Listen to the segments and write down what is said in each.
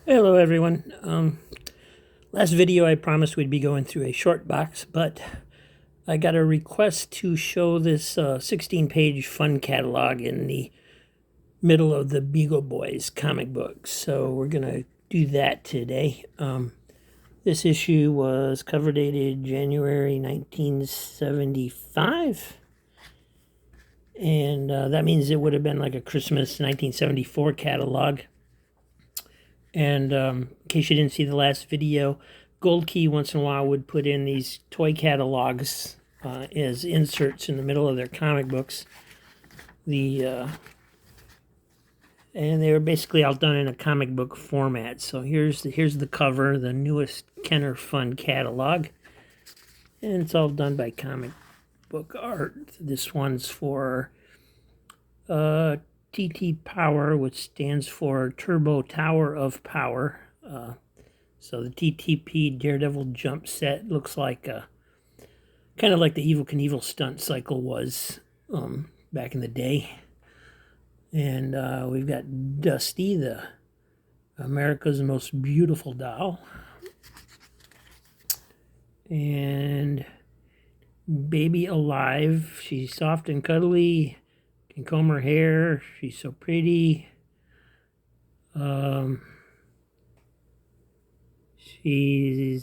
Hello everyone. Last video I promised we'd be going through a short box, but I got a request to show this 16-page fun catalog in the middle of the Beagle Boys comic books. So we're going to do that today. This issue was cover dated January 1975. And that means it would have been like a Christmas 1974 catalog. And in case you didn't see the last video, Gold Key once in a while would put in these toy catalogs as inserts in the middle of their comic books. And they were basically all done in a comic book format. So here's the cover, the newest Kenner Fun catalog, and it's all done by Comic Book Art. This one's for TT Power, which stands for Turbo Tower of Power. So the TTP Daredevil jump set looks like kind of like the Evel Knievel stunt cycle was back in the day. And we've got Dusty, the America's most beautiful doll. And Baby Alive, she's soft and cuddly, can comb her hair, she's so pretty. She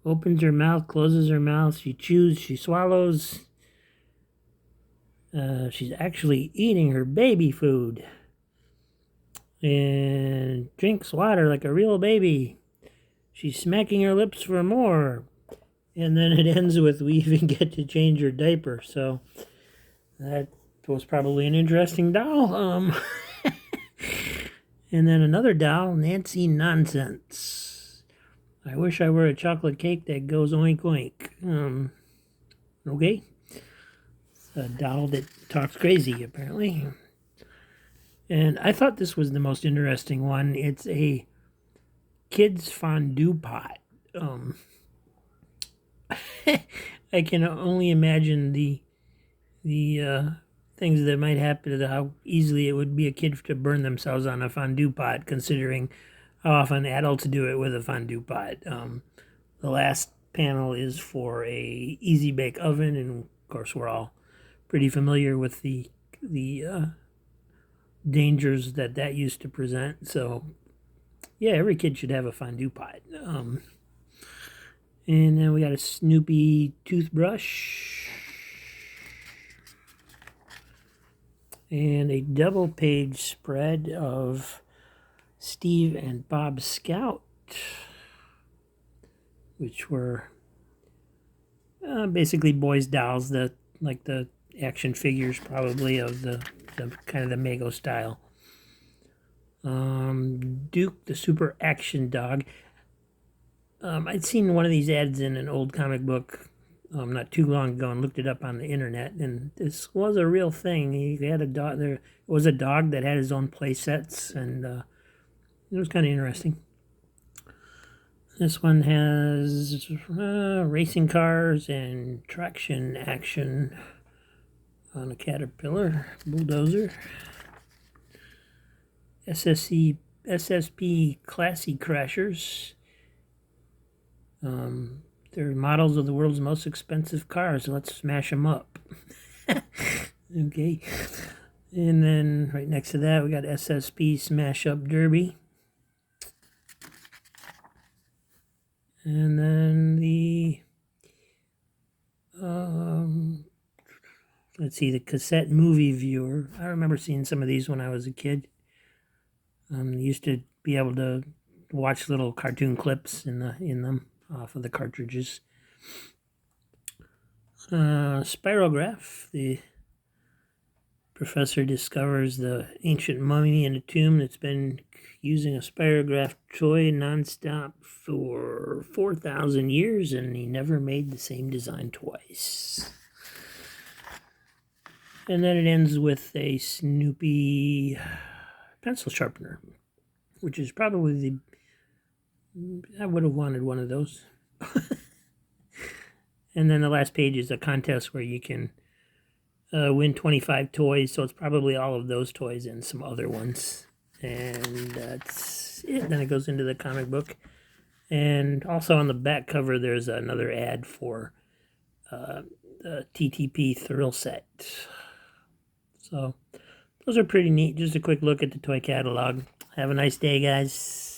opens her mouth, closes her mouth, she chews, she swallows. She's actually eating her baby food and drinks water like a real baby. She's smacking her lips for more. And then it ends with we even get to change her diaper. So that was probably an interesting doll. And then another doll, Nancy Nonsense. I wish I were a chocolate cake that goes oink oink. Okay. A doll that talks crazy, apparently. And I thought this was the most interesting one. It's a kids fondue pot. I can only imagine the things that might happen, to how easily it would be a kid to burn themselves on a fondue pot, considering how often adults do it with a fondue pot. The last panel is for a easy bake oven, and of course we're all pretty familiar with the dangers that used to present. So yeah, every kid should have a fondue pot. And then we got a Snoopy toothbrush and a double page spread of Steve and Bob Scout, which were basically boys' dolls, like the action figures probably of the kind of the Mego style. Duke, the super action dog. I'd seen one of these ads in an old comic book not too long ago and looked it up on the internet, and this was a real thing. He had a dog. There was a dog that had his own play sets, and it was kind of interesting. This one has racing cars and traction action on a Caterpillar bulldozer. SSP Classy Crashers. They're models of the world's most expensive cars. So let's smash them up. Okay. And then right next to that, we got SSP Smash Up Derby. And then let's see, the cassette movie viewer. I remember seeing some of these when I was a kid. Used to be able to watch little cartoon clips in them off of the cartridges. Spirograph. The professor discovers the ancient mummy in a tomb that's been using a spirograph toy nonstop for 4,000 years, and he never made the same design twice. And then it ends with a Snoopy pencil sharpener, which is probably I would have wanted one of those. And then the last page is a contest where you can win 25 toys, so it's probably all of those toys and some other ones. And that's it. Then it goes into the comic book. And also on the back cover, there's another ad for the TTP Thrill Set. So those are pretty neat. Just a quick look at the toy catalog. Have a nice day, guys.